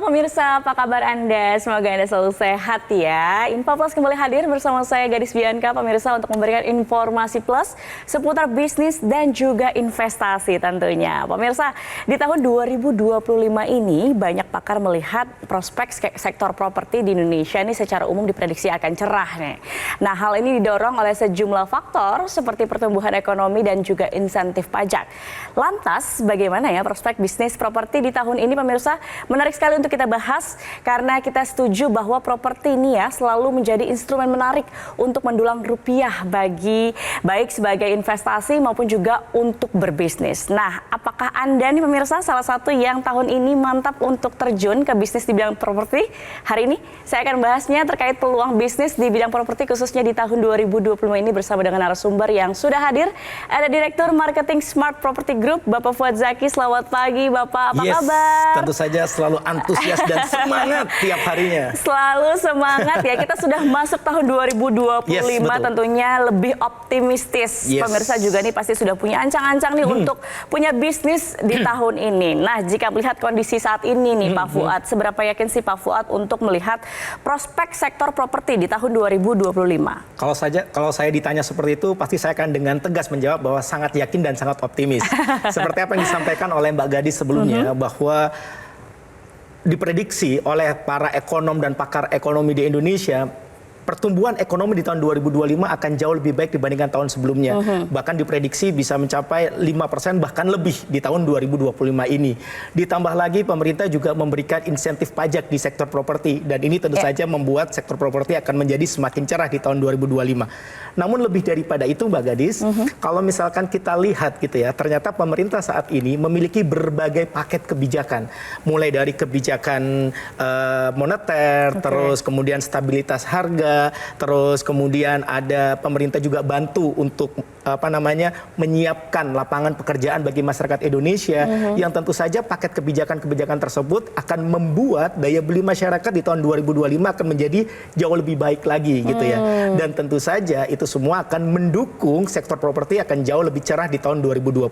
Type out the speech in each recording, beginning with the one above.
pemirsa, apa kabar Anda? Semoga Anda selalu sehat ya. Info Plus kembali hadir bersama saya Gadis Bianca, pemirsa, untuk memberikan informasi plus seputar bisnis dan juga investasi tentunya. Pemirsa, di tahun 2025 ini banyak pakar melihat prospek sektor properti di Indonesia ini secara umum diprediksi akan cerah nih. Nah, hal ini didorong oleh sejumlah faktor seperti pertumbuhan ekonomi dan juga insentif pajak. Lantas, bagaimana ya prospek bisnis properti di tahun ini, pemirsa? Menarik sekali untuk kita bahas karena kita setuju bahwa properti ini ya selalu menjadi instrumen menarik untuk mendulang rupiah baik sebagai investasi maupun juga untuk berbisnis. Nah, apakah Anda nih pemirsa salah satu yang tahun ini mantap untuk terjun ke bisnis di bidang properti? Hari ini saya akan bahasnya terkait peluang bisnis di bidang properti khususnya di tahun 2025 ini bersama dengan narasumber yang sudah hadir. Ada Direktur Marketing Smart Property Group, Bapak Fuad Zaki. Selamat pagi Bapak, apa kabar? Tentu saja selalu antusias dan semangat tiap harinya. Selalu semangat ya, kita sudah masuk tahun 2025 tentunya lebih optimistis. Pemirsa juga nih pasti sudah punya ancang-ancang nih untuk punya bisnis di tahun ini. Nah, jika melihat kondisi saat ini nih Pak Fuad, seberapa yakin sih Pak Fuad untuk melihat prospek sektor properti di tahun 2025? Kalau saya ditanya seperti itu, pasti saya akan dengan tegas menjawab bahwa sangat yakin dan sangat optimis. Seperti apa yang disampaikan oleh Mbak Gadis sebelumnya, bahwa diprediksi oleh para ekonom dan pakar ekonomi di Indonesia, pertumbuhan ekonomi di tahun 2025 akan jauh lebih baik dibandingkan tahun sebelumnya. Bahkan diprediksi bisa mencapai 5% bahkan lebih di tahun 2025 ini. Ditambah lagi pemerintah juga memberikan insentif pajak di sektor properti. Dan ini tentu saja membuat sektor properti akan menjadi semakin cerah di tahun 2025. Namun lebih daripada itu Mbak Gadis, kalau misalkan kita lihat gitu ya, ternyata pemerintah saat ini memiliki berbagai paket kebijakan. Mulai dari kebijakan moneter, terus kemudian stabilitas harga, terus kemudian ada pemerintah juga bantu untuk menyiapkan lapangan pekerjaan bagi masyarakat Indonesia, yang tentu saja paket kebijakan-kebijakan tersebut akan membuat daya beli masyarakat di tahun 2025 akan menjadi jauh lebih baik lagi gitu ya. Dan tentu saja itu semua akan mendukung sektor properti akan jauh lebih cerah di tahun 2025.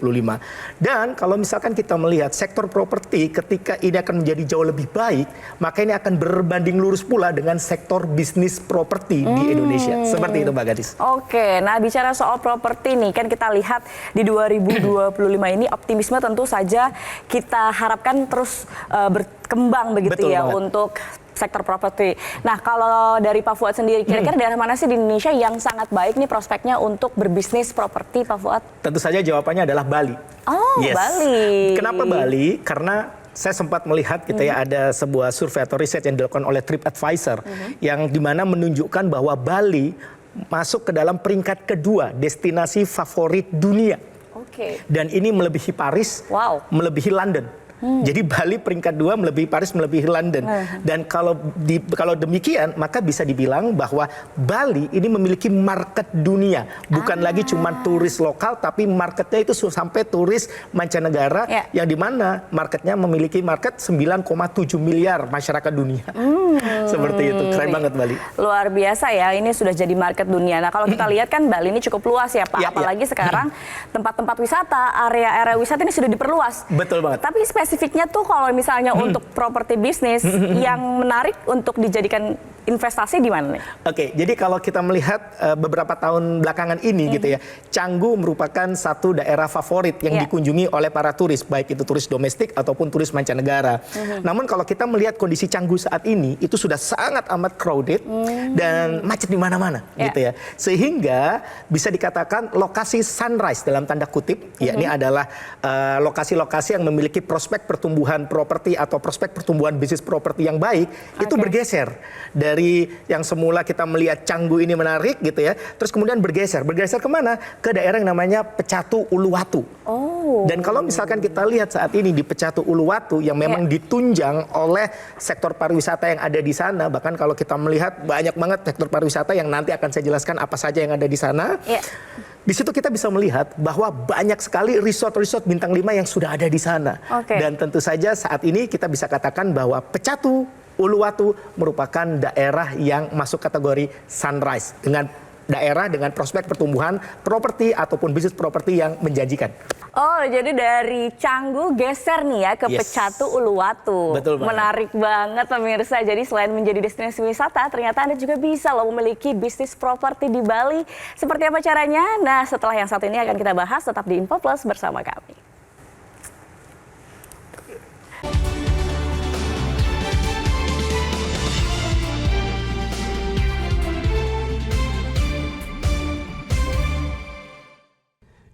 Dan kalau misalkan kita melihat sektor properti ketika ini akan menjadi jauh lebih baik, maka ini akan berbanding lurus pula dengan sektor bisnis properti di Indonesia. Seperti itu Mbak Gadis. Oke, nah bicara soal properti nih, kan kita lihat di 2025 ini optimisme tentu saja kita harapkan terus berkembang begitu. Betul ya banget. Untuk sektor properti. Nah, kalau dari Pak Fuad sendiri, kira-kira daerah mana sih di Indonesia yang sangat baik nih prospeknya untuk berbisnis properti, Pak Fuad? Tentu saja jawabannya adalah Bali. Oh, Bali. Kenapa Bali? Karena saya sempat melihat gitu ya, ada sebuah survei atau riset yang dilakukan oleh TripAdvisor yang dimana menunjukkan bahwa Bali masuk ke dalam peringkat kedua destinasi favorit dunia. Dan ini melebihi Paris, melebihi London. Jadi Bali peringkat 2 melebihi Paris, melebihi London. Dan kalau demikian, maka bisa dibilang bahwa Bali ini memiliki market dunia. Bukan lagi cuma turis lokal, tapi marketnya itu sampai turis mancanegara, yang dimana marketnya memiliki market 9,7 miliar masyarakat dunia. Seperti itu, keren banget Bali. Luar biasa ya, ini sudah jadi market dunia. Nah, kalau kita lihat kan Bali ini cukup luas ya Pak. Apalagi sekarang tempat-tempat wisata, area-area wisata ini sudah diperluas. Betul banget. Tapi spesifiknya tuh kalau misalnya untuk properti bisnis yang menarik untuk dijadikan investasi di mana nih? Oke, jadi kalau kita melihat beberapa tahun belakangan ini gitu ya, Canggu merupakan satu daerah favorit yang dikunjungi oleh para turis, baik itu turis domestik ataupun turis mancanegara. Namun kalau kita melihat kondisi Canggu saat ini, itu sudah sangat amat crowded dan macet di mana-mana gitu ya. Sehingga bisa dikatakan lokasi sunrise dalam tanda kutip, yakni adalah lokasi-lokasi yang memiliki prospek pertumbuhan properti atau prospek pertumbuhan bisnis properti yang baik, itu bergeser. Dari yang semula kita melihat Canggu ini menarik gitu ya, terus kemudian bergeser kemana? Ke daerah yang namanya Pecatu Uluwatu. Dan kalau misalkan kita lihat saat ini di Pecatu Uluwatu yang memang ditunjang oleh sektor pariwisata yang ada di sana, bahkan kalau kita melihat banyak banget sektor pariwisata yang nanti akan saya jelaskan apa saja yang ada di sana. Di situ kita bisa melihat bahwa banyak sekali resort-resort bintang 5 yang sudah ada di sana. Dan tentu saja saat ini kita bisa katakan bahwa Pecatu Uluwatu merupakan daerah yang masuk kategori sunrise dengan daerah dengan prospek pertumbuhan properti ataupun bisnis properti yang menjanjikan. Oh, jadi dari Canggu geser nih ya ke Pecatu Uluwatu. Betul banget. Menarik banget pemirsa. Jadi selain menjadi destinasi wisata, ternyata Anda juga bisa loh memiliki bisnis properti di Bali. Seperti apa caranya? Nah, setelah yang satu ini akan kita bahas, tetap di Info Plus bersama kami.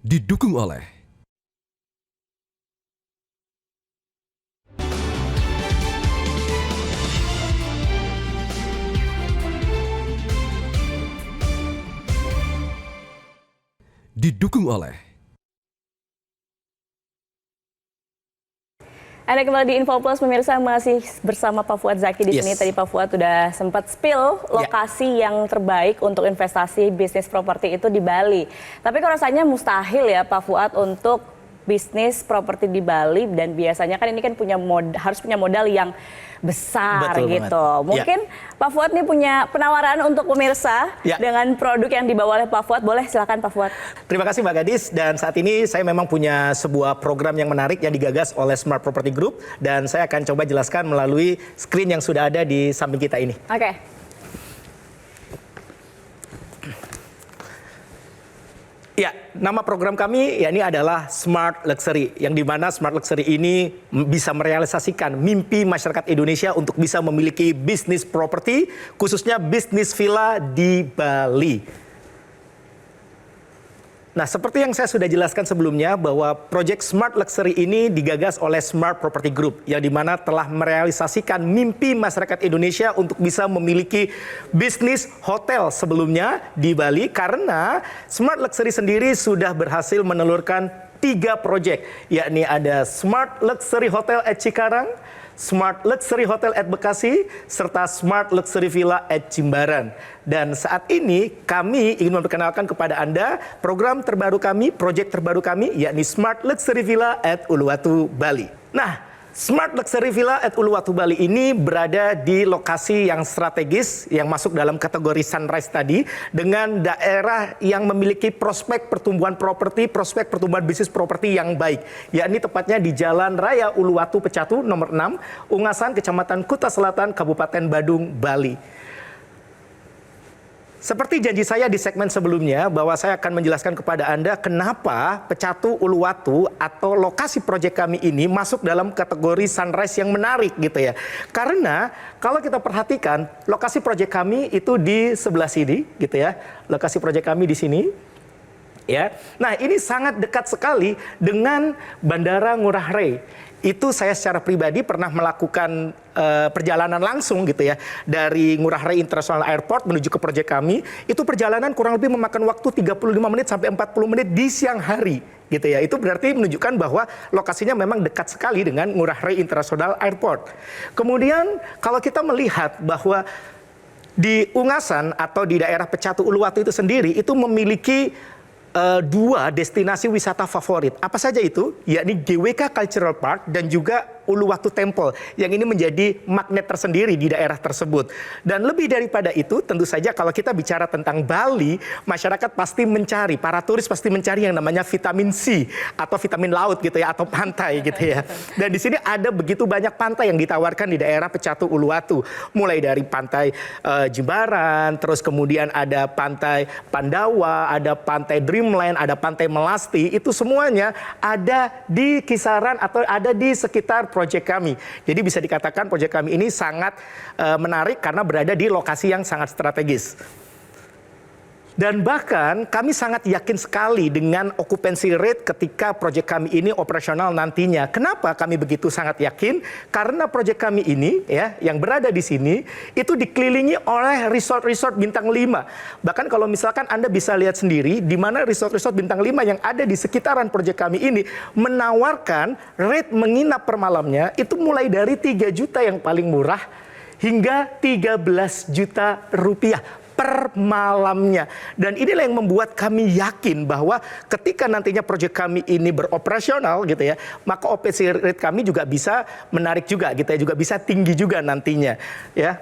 Didukung oleh Anda kembali di Info Plus, pemirsa, masih bersama Pak Fuad Zaki di sini. Tadi Pak Fuad sudah sempat spill lokasi yang terbaik untuk investasi bisnis properti itu di Bali. Tapi kok rasanya mustahil ya Pak Fuad untuk bisnis properti di Bali, dan biasanya kan ini kan harus punya modal yang besar. Betul gitu. banget. Mungkin Pak Fuad nih punya penawaran untuk pemirsa dengan produk yang dibawa oleh Pak Fuad. Boleh silakan Pak Fuad. Terima kasih Mbak Gadis, dan saat ini saya memang punya sebuah program yang menarik yang digagas oleh Smart Property Group, dan saya akan coba jelaskan melalui screen yang sudah ada di samping kita ini. Oke. Ya, nama program kami ya ini adalah Smart Luxury, yang dimana Smart Luxury ini bisa merealisasikan mimpi masyarakat Indonesia untuk bisa memiliki bisnis properti, khususnya bisnis villa di Bali. Nah, seperti yang saya sudah jelaskan sebelumnya, bahwa proyek Smart Luxury ini digagas oleh Smart Property Group, yang dimana telah merealisasikan mimpi masyarakat Indonesia untuk bisa memiliki bisnis hotel sebelumnya di Bali, karena Smart Luxury sendiri sudah berhasil menelurkan 3 proyek, yakni ada Smart Luxury Hotel at Cikarang, Smart Luxury Hotel at Bekasi, serta Smart Luxury Villa at Jimbaran. Dan saat ini kami ingin memperkenalkan kepada Anda program terbaru kami, proyek terbaru kami, yakni Smart Luxury Villa at Uluwatu, Bali. Nah, Smart Luxury Villa at Uluwatu, Bali ini berada di lokasi yang strategis yang masuk dalam kategori Sunrise tadi, dengan daerah yang memiliki prospek pertumbuhan properti, prospek pertumbuhan bisnis properti yang baik, yakni tepatnya di Jalan Raya Uluwatu Pecatu nomor 6, Ungasan, Kecamatan Kuta Selatan, Kabupaten Badung, Bali. Seperti janji saya di segmen sebelumnya, bahwa saya akan menjelaskan kepada Anda kenapa Pecatu Uluwatu atau lokasi proyek kami ini masuk dalam kategori Sunrise yang menarik gitu ya. Karena kalau kita perhatikan lokasi proyek kami itu di sebelah sini gitu ya. Lokasi proyek kami di sini. Ya. Nah, ini sangat dekat sekali dengan Bandara Ngurah Rai. Itu saya secara pribadi pernah melakukan perjalanan langsung gitu ya, dari Ngurah Rai International Airport menuju ke proyek kami. Itu perjalanan kurang lebih memakan waktu 35 menit sampai 40 menit di siang hari gitu ya. Itu berarti menunjukkan bahwa lokasinya memang dekat sekali dengan Ngurah Rai International Airport. Kemudian kalau kita melihat bahwa di Ungasan atau di daerah Pecatu Uluwatu itu sendiri itu memiliki 2 destinasi wisata favorit. Apa saja itu? Yakni GWK Cultural Park dan juga Uluwatu Temple, yang ini menjadi magnet tersendiri di daerah tersebut. Dan lebih daripada itu, tentu saja kalau kita bicara tentang Bali, masyarakat pasti mencari, para turis pasti mencari yang namanya vitamin C atau vitamin laut gitu ya, atau pantai gitu ya. Dan di sini ada begitu banyak pantai yang ditawarkan di daerah Pecatu Uluwatu, mulai dari pantai Jimbaran, terus kemudian ada pantai Pandawa, ada pantai Dreamland, ada pantai Melasti. Itu semuanya ada di kisaran atau ada di sekitar proyek kami. Jadi bisa dikatakan proyek kami ini sangat menarik karena berada di lokasi yang sangat strategis. Dan bahkan kami sangat yakin sekali dengan occupancy rate ketika proyek kami ini operasional nantinya. Kenapa kami begitu sangat yakin? Karena proyek kami ini ya yang berada di sini itu dikelilingi oleh resort-resort bintang 5. Bahkan kalau misalkan Anda bisa lihat sendiri di mana resort-resort bintang 5 yang ada di sekitaran proyek kami ini menawarkan rate menginap per malamnya itu mulai dari 3 juta yang paling murah hingga 13 juta rupiah per malamnya. Dan inilah yang membuat kami yakin bahwa ketika nantinya proyek kami ini beroperasional gitu ya, maka occupancy rate kami juga bisa menarik juga gitu ya, juga bisa tinggi juga nantinya ya.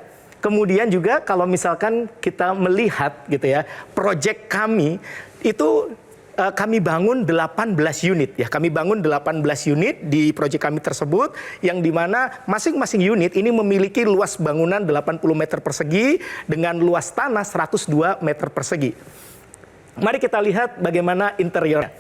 Kemudian juga kalau misalkan kita melihat gitu ya, proyek kami itu kami bangun 18 unit ya. Kami bangun 18 unit di proyek kami tersebut yang dimana masing-masing unit ini memiliki luas bangunan 80 meter persegi dengan luas tanah 102 meter persegi. Mari kita lihat bagaimana interiornya.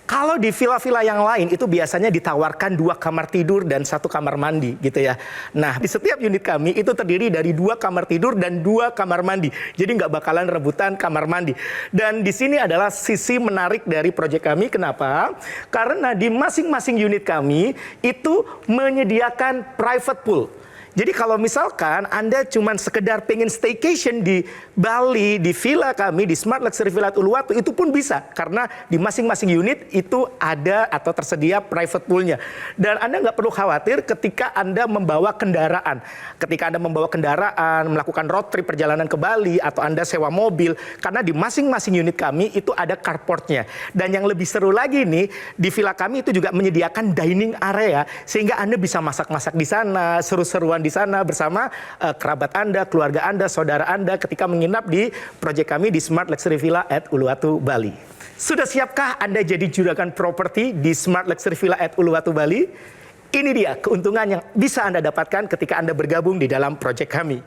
Kalau di villa-villa yang lain itu biasanya ditawarkan 2 kamar tidur dan 1 kamar mandi gitu ya. Nah di setiap unit kami itu terdiri dari 2 kamar tidur dan 2 kamar mandi. Jadi nggak bakalan rebutan kamar mandi. Dan di sini adalah sisi menarik dari proyek kami. Kenapa? Karena di masing-masing unit kami itu menyediakan private pool. Jadi kalau misalkan Anda cuma sekedar pengen staycation di Bali, di villa kami, di Smart Luxury Villa Uluwatu, itu pun bisa. Karena di masing-masing unit itu ada atau tersedia private poolnya. Dan Anda nggak perlu khawatir ketika Anda membawa kendaraan. Ketika Anda membawa kendaraan, melakukan road trip perjalanan ke Bali, atau Anda sewa mobil. Karena di masing-masing unit kami itu ada carportnya. Dan yang lebih seru lagi nih, di villa kami itu juga menyediakan dining area. Sehingga Anda bisa masak-masak di sana, seru-seruan di sana bersama kerabat Anda, keluarga Anda, saudara Anda ketika menginap di proyek kami di Smart Luxury Villa at Uluwatu, Bali. Sudah siapkah Anda jadi juragan properti di Smart Luxury Villa at Uluwatu, Bali? Ini dia keuntungan yang bisa Anda dapatkan ketika Anda bergabung di dalam proyek kami.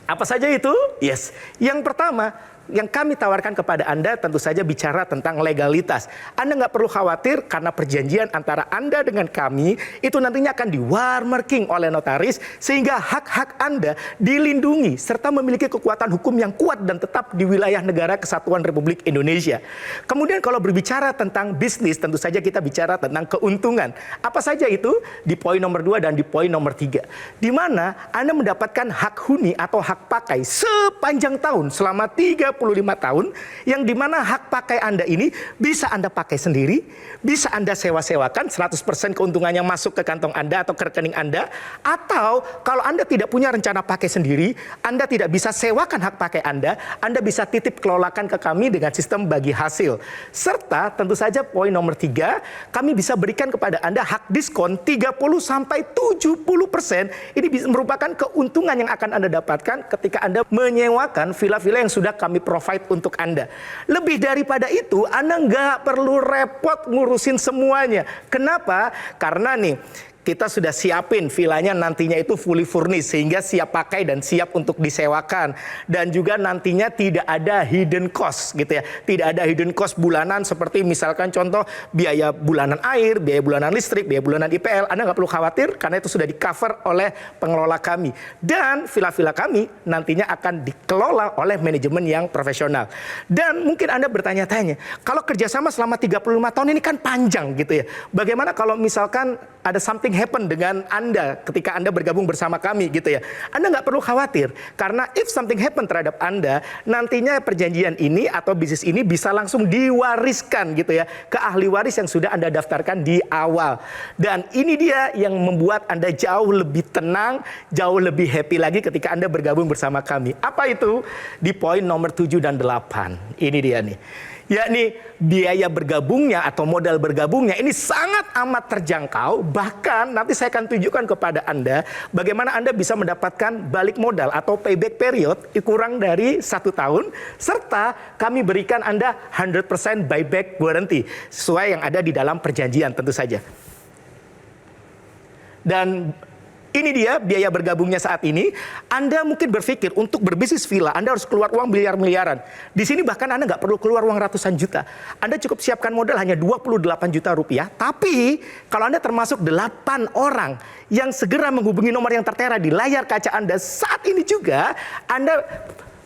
Apa saja itu? Yes. Yang pertama, yang kami tawarkan kepada Anda tentu saja bicara tentang legalitas. Anda nggak perlu khawatir karena perjanjian antara Anda dengan kami itu nantinya akan di-watermarking oleh notaris sehingga hak-hak Anda dilindungi serta memiliki kekuatan hukum yang kuat dan tetap di wilayah negara Kesatuan Republik Indonesia. Kemudian kalau berbicara tentang bisnis tentu saja kita bicara tentang keuntungan. Apa saja itu? Di poin nomor 2 dan di poin nomor 3. Di mana Anda mendapatkan hak huni atau hak pakai sepanjang tahun selama 35 tahun yang dimana hak pakai Anda ini bisa Anda pakai sendiri, bisa Anda sewa-sewakan 100% keuntungannya masuk ke kantong Anda atau ke rekening Anda, atau kalau Anda tidak punya rencana pakai sendiri, Anda tidak bisa sewakan hak pakai Anda bisa titip kelolakan ke kami dengan sistem bagi hasil. Serta tentu saja poin nomor 3, kami bisa berikan kepada Anda hak diskon 30-70%. Ini merupakan keuntungan yang akan Anda dapatkan ketika Anda menyewakan villa-villa yang sudah kami provide untuk Anda. Lebih daripada itu, Anda nggak perlu repot ngurusin semuanya. Kenapa? Karena nih, kita sudah siapin villanya nantinya itu fully furnished sehingga siap pakai dan siap untuk disewakan. Dan juga nantinya tidak ada hidden cost gitu ya. Tidak ada hidden cost bulanan seperti misalkan contoh biaya bulanan air, biaya bulanan listrik, biaya bulanan IPL. Anda nggak perlu khawatir karena itu sudah di cover oleh pengelola kami. Dan villa-villa kami nantinya akan dikelola oleh manajemen yang profesional. Dan mungkin Anda bertanya-tanya, kalau kerjasama selama 35 tahun ini kan panjang gitu ya. Bagaimana kalau misalkan ada something happen dengan Anda ketika Anda bergabung bersama kami gitu ya. Anda nggak perlu khawatir karena if something happen terhadap Anda, nantinya perjanjian ini atau bisnis ini bisa langsung diwariskan gitu ya ke ahli waris yang sudah Anda daftarkan di awal. Dan ini dia yang membuat Anda jauh lebih tenang, jauh lebih happy lagi ketika Anda bergabung bersama kami. Apa itu? Di poin nomor 7 dan 8. Ini dia nih. Yakni biaya bergabungnya atau modal bergabungnya ini sangat amat terjangkau. Bahkan nanti saya akan tunjukkan kepada Anda bagaimana Anda bisa mendapatkan balik modal atau payback period kurang dari 1 tahun. Serta kami berikan Anda 100% buyback guarantee sesuai yang ada di dalam perjanjian tentu saja. Dan ini dia biaya bergabungnya saat ini. Anda mungkin berpikir untuk berbisnis villa, Anda harus keluar uang miliar-miliaran. Di sini bahkan Anda nggak perlu keluar uang ratusan juta. Anda cukup siapkan modal hanya 28 juta rupiah. Tapi kalau Anda termasuk 8 orang yang segera menghubungi nomor yang tertera di layar kaca Anda saat ini juga, Anda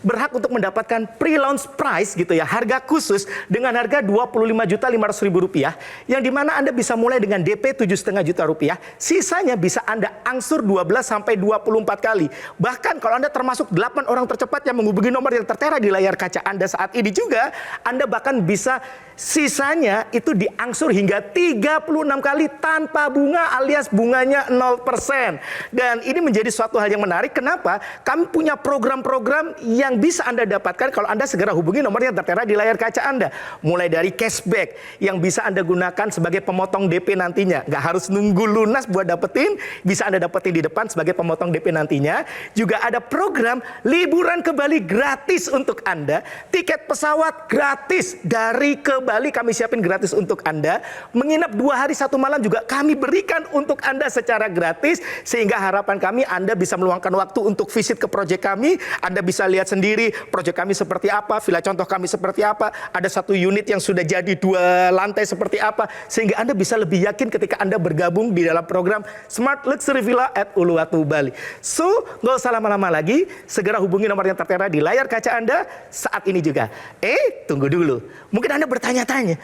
berhak untuk mendapatkan pre-launch price gitu ya, harga khusus dengan harga Rp25.500.000 yang dimana Anda bisa mulai dengan DP 7,5 juta rupiah, sisanya bisa Anda angsur 12 sampai 24 kali. Bahkan kalau Anda termasuk 8 orang tercepat yang menghubungi nomor yang tertera di layar kaca Anda saat ini juga, Anda bahkan bisa sisanya itu diangsur hingga 36 kali tanpa bunga alias bunganya 0%. Dan ini menjadi suatu hal yang menarik. Kenapa? Kami punya program-program yang yang bisa Anda dapatkan kalau Anda segera hubungi nomor yang tertera di layar kaca Anda. Mulai dari cashback yang bisa Anda gunakan sebagai pemotong DP nantinya. Nggak harus nunggu lunas buat dapetin, bisa Anda dapetin di depan sebagai pemotong DP nantinya. Juga ada program liburan ke Bali gratis untuk Anda. Tiket pesawat gratis dari ke Bali kami siapin gratis untuk Anda. Menginap 2 hari 1 malam juga kami berikan untuk Anda secara gratis. Sehingga harapan kami Anda bisa meluangkan waktu untuk visit ke proyek kami. Anda bisa lihat sendiri proyek kami seperti apa, villa contoh kami seperti apa, ada 1 unit yang sudah jadi 2 lantai seperti apa, sehingga Anda bisa lebih yakin ketika Anda bergabung di dalam program Smart Luxury Villa at Uluwatu Bali. So, nggak usah lama-lama lagi, segera hubungi nomor yang tertera di layar kaca Anda saat ini juga. Tunggu dulu, mungkin Anda bertanya-tanya,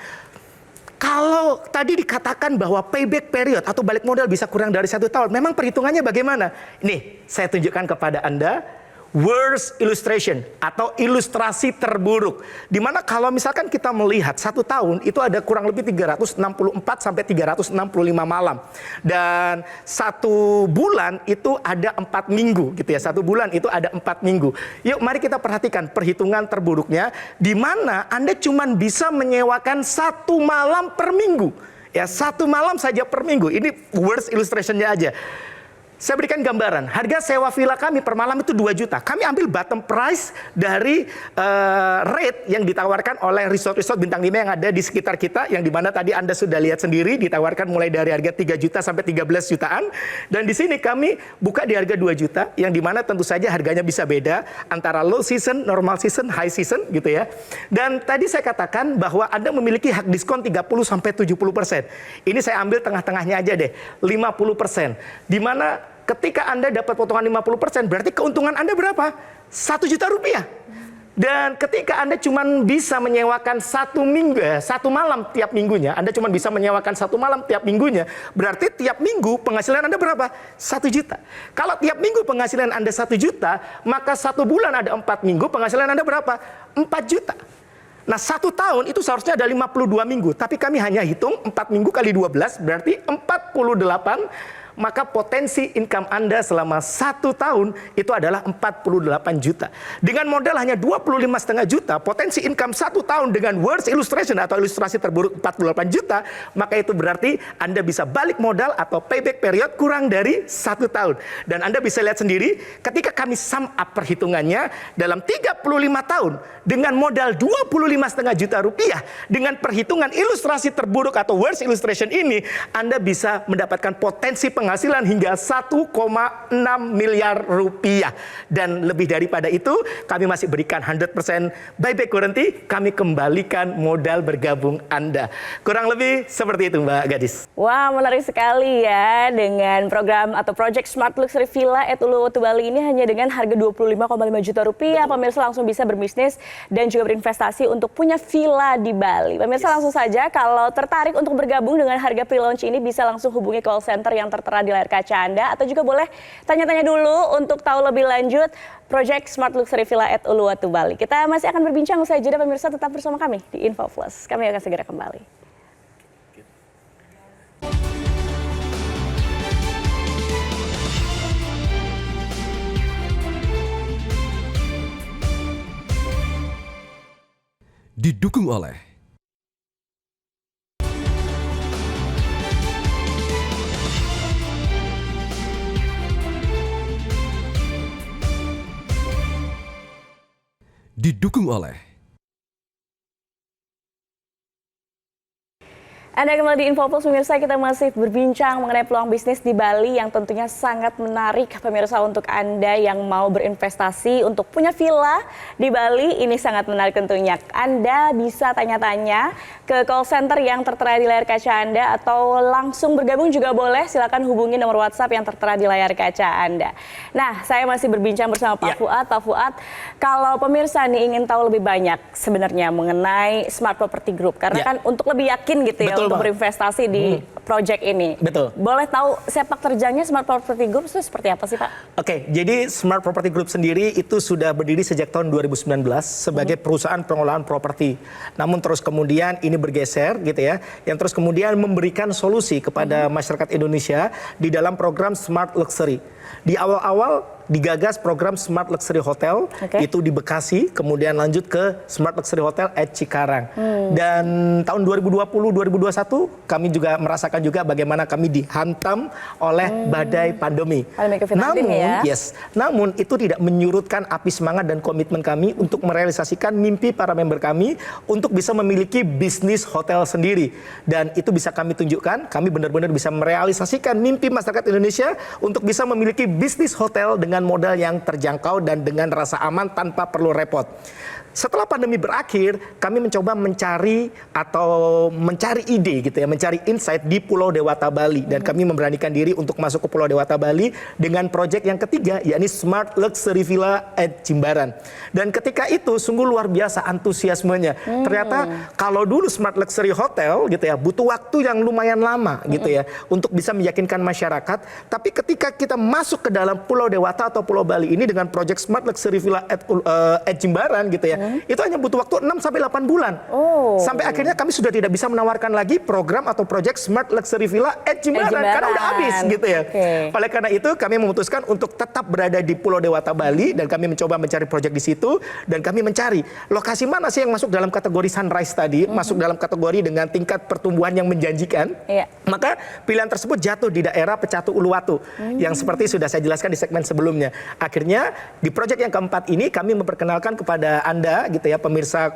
kalau tadi dikatakan bahwa payback period atau balik modal bisa kurang dari 1 tahun, memang perhitungannya bagaimana? Nih, saya tunjukkan kepada Anda worst illustration atau ilustrasi terburuk. Dimana kalau misalkan kita melihat 1 tahun itu ada kurang lebih 364 sampai 365 malam. Dan 1 bulan itu ada 4 minggu gitu ya. 1 bulan itu ada 4 minggu. Yuk mari kita perhatikan perhitungan terburuknya. Di mana Anda cuma bisa menyewakan 1 malam per minggu. Ya 1 malam saja per minggu. Ini worst illustrationnya aja. Saya berikan gambaran, harga sewa villa kami per malam itu 2 juta. Kami ambil bottom price dari rate yang ditawarkan oleh resort-resort bintang 5 yang ada di sekitar kita, yang dimana tadi Anda sudah lihat sendiri, ditawarkan mulai dari harga 3 juta sampai 13 jutaan. Dan di sini kami buka di harga 2 juta, yang dimana tentu saja harganya bisa beda antara low season, normal season, high season gitu ya. Dan tadi saya katakan bahwa Anda memiliki hak diskon 30 sampai 70%. Ini saya ambil tengah-tengahnya aja deh, 50%. Dimana ketika Anda dapat potongan 50%, berarti keuntungan Anda berapa? 1 juta rupiah. Dan ketika Anda cuma bisa menyewakan 1 malam tiap minggunya, Anda cuma bisa menyewakan 1 malam tiap minggunya, berarti tiap minggu penghasilan Anda berapa? 1 juta. Kalau tiap minggu penghasilan Anda 1 juta, maka 1 bulan ada 4 minggu, penghasilan Anda berapa? 4 juta. Nah 1 tahun itu seharusnya ada 52 minggu, tapi kami hanya hitung 4 minggu kali 12, berarti 48. Maka potensi income Anda selama 1 tahun itu adalah 48 juta. Dengan modal hanya 25,5 juta, potensi income 1 tahun dengan worst illustration atau ilustrasi terburuk 48 juta, maka itu berarti Anda bisa balik modal atau payback period kurang dari 1 tahun. Dan Anda bisa lihat sendiri, ketika kami sum up perhitungannya, dalam 35 tahun, dengan modal 25,5 juta rupiah, dengan perhitungan ilustrasi terburuk atau worst illustration ini, Anda bisa mendapatkan potensi penghasilan hingga 1,6 miliar rupiah. Dan lebih daripada itu, kami masih berikan 100% buyback guarantee, kami kembalikan modal bergabung Anda. Kurang lebih seperti itu Mbak Gadis. Wah, menarik sekali ya, dengan program atau project Smart Luxury Villa at Uluwatu Bali ini hanya dengan harga 25,5 juta rupiah. Pemirsa langsung bisa berbisnis dan juga berinvestasi untuk punya villa di Bali. Pemirsa langsung saja kalau tertarik untuk bergabung dengan harga pre-launch ini bisa langsung hubungi call center yang tertera di layar kaca Anda, atau juga boleh tanya-tanya dulu untuk tahu lebih lanjut Project Smart Luxury Villa at Uluwatu Bali. Kita masih akan berbincang usai jeda, pemirsa tetap bersama kami di Info Plus. Kami akan segera kembali. Didukung oleh Anda kembali di Info Plus, pemirsa. Kita masih berbincang mengenai peluang bisnis di Bali yang tentunya sangat menarik, pemirsa, untuk Anda yang mau berinvestasi untuk punya villa di Bali. Ini sangat menarik tentunya. Anda bisa tanya-tanya ke call center yang tertera di layar kaca Anda, atau langsung bergabung juga boleh. Silakan hubungi nomor WhatsApp yang tertera di layar kaca Anda. Nah, saya masih berbincang bersama Pak Fuad. Pak Fuad, kalau pemirsa nih ingin tahu lebih banyak sebenarnya mengenai Smart Property Group, karena kan untuk lebih yakin gitu ya, untuk berinvestasi di project ini. Betul. Boleh tahu sepak terjangnya Smart Property Group itu seperti apa sih, Pak? Oke, jadi Smart Property Group sendiri itu sudah berdiri sejak tahun 2019 sebagai perusahaan pengelolaan properti. Namun terus kemudian ini bergeser gitu ya, yang terus kemudian memberikan solusi kepada masyarakat Indonesia di dalam program Smart Luxury. Di awal-awal digagas program Smart Luxury Hotel, itu di Bekasi, kemudian lanjut ke Smart Luxury Hotel at Cikarang. Dan tahun 2020-2021 kami juga merasakan juga bagaimana kami dihantam oleh badai pandemi. Namun itu tidak menyurutkan api semangat dan komitmen kami untuk merealisasikan mimpi para member kami untuk bisa memiliki bisnis hotel sendiri. Dan itu bisa kami tunjukkan, kami benar-benar bisa merealisasikan mimpi masyarakat Indonesia untuk bisa memiliki bisnis hotel dengan modal yang terjangkau dan dengan rasa aman tanpa perlu repot. Setelah pandemi berakhir, kami mencoba mencari ide gitu ya, mencari insight di Pulau Dewata Bali, dan kami memberanikan diri untuk masuk ke Pulau Dewata Bali dengan proyek yang ketiga, yakni Smart Luxury Villa at Jimbaran. Dan ketika itu sungguh luar biasa antusiasmenya. Ternyata kalau dulu Smart Luxury Hotel gitu ya, butuh waktu yang lumayan lama gitu ya untuk bisa meyakinkan masyarakat. Tapi ketika kita masuk ke dalam Pulau Dewata atau Pulau Bali ini dengan proyek Smart Luxury Villa at Jimbaran gitu ya, itu hanya butuh waktu 6-8 bulan. Sampai akhirnya kami sudah tidak bisa menawarkan lagi program atau proyek Smart Luxury Villa at Jimbaran karena udah habis gitu ya. Oleh karena itu kami memutuskan untuk tetap berada di Pulau Dewata Bali, dan kami mencoba mencari proyek di situ, dan kami mencari lokasi mana sih yang masuk dalam kategori sunrise tadi, masuk dalam kategori dengan tingkat pertumbuhan yang menjanjikan. Maka pilihan tersebut jatuh di daerah Pecatu Uluwatu yang seperti sudah saya jelaskan di segmen sebelumnya. Akhirnya di proyek yang keempat ini kami memperkenalkan kepada Anda gitu ya, pemirsa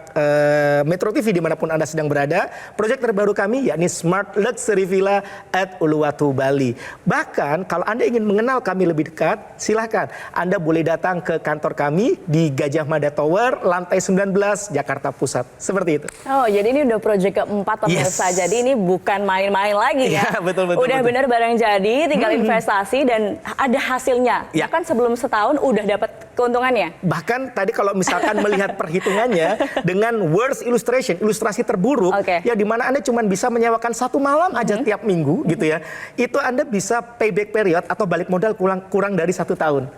Metro TV dimanapun Anda sedang berada, proyek terbaru kami yakni Smart Luxury Villa at Uluwatu Bali. Bahkan kalau Anda ingin mengenal kami lebih dekat, silahkan Anda boleh datang ke kantor kami di Gajah Mada Tower, lantai 19, Jakarta Pusat. Seperti itu. Oh, jadi ini udah proyek keempat pemirsa. Jadi ini bukan main-main lagi ya. Betul. Udah benar barang jadi, tinggal investasi dan ada hasilnya. Bahkan sebelum setahun udah dapat keuntungannya. Bahkan tadi kalau misalkan melihat perhitungannya dengan worst illustration, ilustrasi terburuk, ya di mana Anda cuma bisa menyewakan 1 malam aja tiap minggu gitu ya. Itu Anda bisa payback period atau balik modal kurang dari 1 tahun.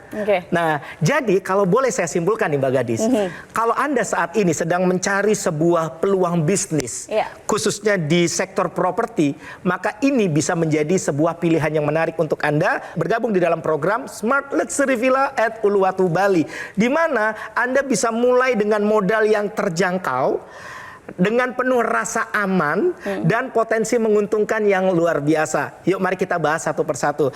Nah, jadi kalau boleh saya simpulkan nih Mbak Gadis, kalau Anda saat ini sedang mencari sebuah peluang bisnis, khususnya di sektor properti, maka ini bisa menjadi sebuah pilihan yang menarik untuk Anda bergabung di dalam program Smart Luxury Villa at Uluwatu Bali, di mana Anda bisa mulai dengan modal yang terjangkau, dengan penuh rasa aman dan potensi menguntungkan yang luar biasa. Yuk mari kita bahas satu persatu.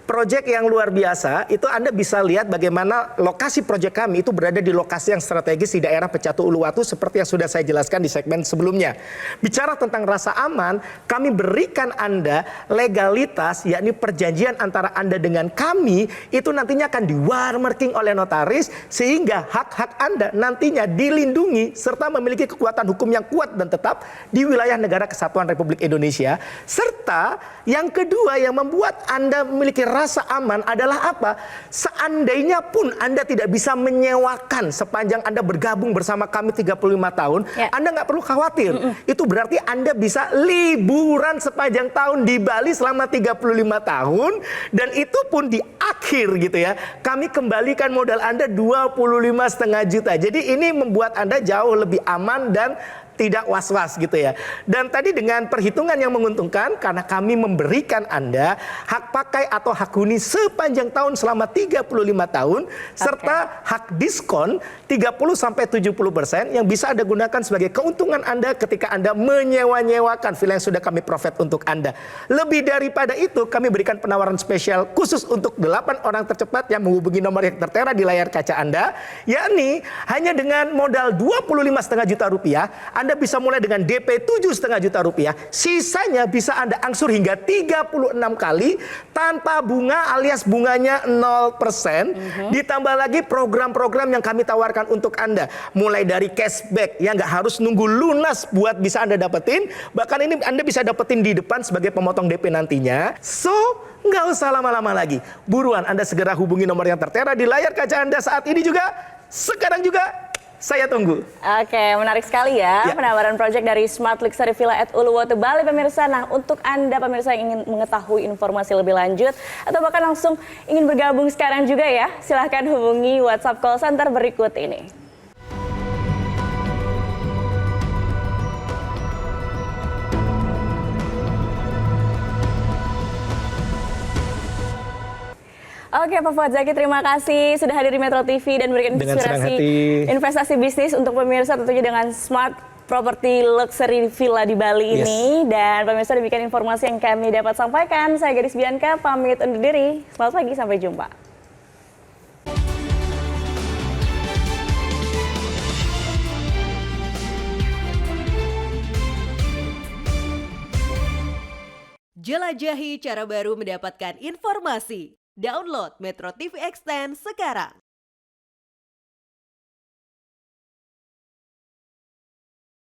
Proyek yang luar biasa itu Anda bisa lihat bagaimana lokasi proyek kami itu berada di lokasi yang strategis di daerah Pecatu Uluwatu seperti yang sudah saya jelaskan di segmen sebelumnya. Bicara tentang rasa aman, kami berikan Anda legalitas, yakni perjanjian antara Anda dengan kami itu nantinya akan di-watermarking oleh notaris sehingga hak-hak Anda nantinya dilindungi serta memiliki kekuatan hukum yang kuat dan tetap di wilayah negara Kesatuan Republik Indonesia. Serta yang kedua yang membuat Anda memiliki rasa aman adalah apa? Seandainya pun Anda tidak bisa menyewakan sepanjang Anda bergabung bersama kami 35 tahun, Anda nggak perlu khawatir. Itu berarti Anda bisa liburan sepanjang tahun di Bali selama 35 tahun, dan itu pun di akhir gitu ya. Kami kembalikan modal Anda 25,5 juta. Jadi ini membuat Anda jauh lebih aman dan tidak was-was gitu ya. Dan tadi dengan perhitungan yang menguntungkan karena kami memberikan Anda hak pakai atau hak huni sepanjang tahun selama 35 tahun serta hak diskon 30-70% yang bisa Anda gunakan sebagai keuntungan Anda ketika Anda menyewa-nyewakan villa yang sudah kami provide untuk Anda. Lebih daripada itu, kami berikan penawaran spesial khusus untuk 8 orang tercepat yang menghubungi nomor yang tertera di layar kaca Anda, yakni hanya dengan modal 25,5 juta rupiah Anda bisa mulai dengan DP 7,5 juta rupiah. Sisanya bisa Anda angsur hingga 36 kali tanpa bunga alias bunganya 0%. Ditambah lagi program-program yang kami tawarkan untuk Anda. Mulai dari cashback yang nggak harus nunggu lunas buat bisa Anda dapetin. Bahkan ini Anda bisa dapetin di depan sebagai pemotong DP nantinya. So, nggak usah lama-lama lagi. Buruan Anda segera hubungi nomor yang tertera di layar kaca Anda saat ini juga. Sekarang juga. Saya tunggu. Oke, menarik sekali ya penawaran proyek dari Smart Luxury Villa at Uluwatu Bali pemirsa. Nah, untuk Anda pemirsa yang ingin mengetahui informasi lebih lanjut atau bahkan langsung ingin bergabung sekarang juga ya, silahkan hubungi WhatsApp call center berikut ini. Oke, Pak Fuad Zaki, terima kasih sudah hadir di Metro TV dan memberikan Dengan senang inspirasi hati. investasi bisnis untuk pemirsa tentunya dengan Smart Property Luxury Villa di Bali Yes. ini. Dan pemirsa, demikian informasi yang kami dapat sampaikan. Saya Gadis Bianca, pamit undur diri. Selamat pagi, sampai jumpa. Jelajahi cara baru mendapatkan informasi. Download Metro TV Extend sekarang.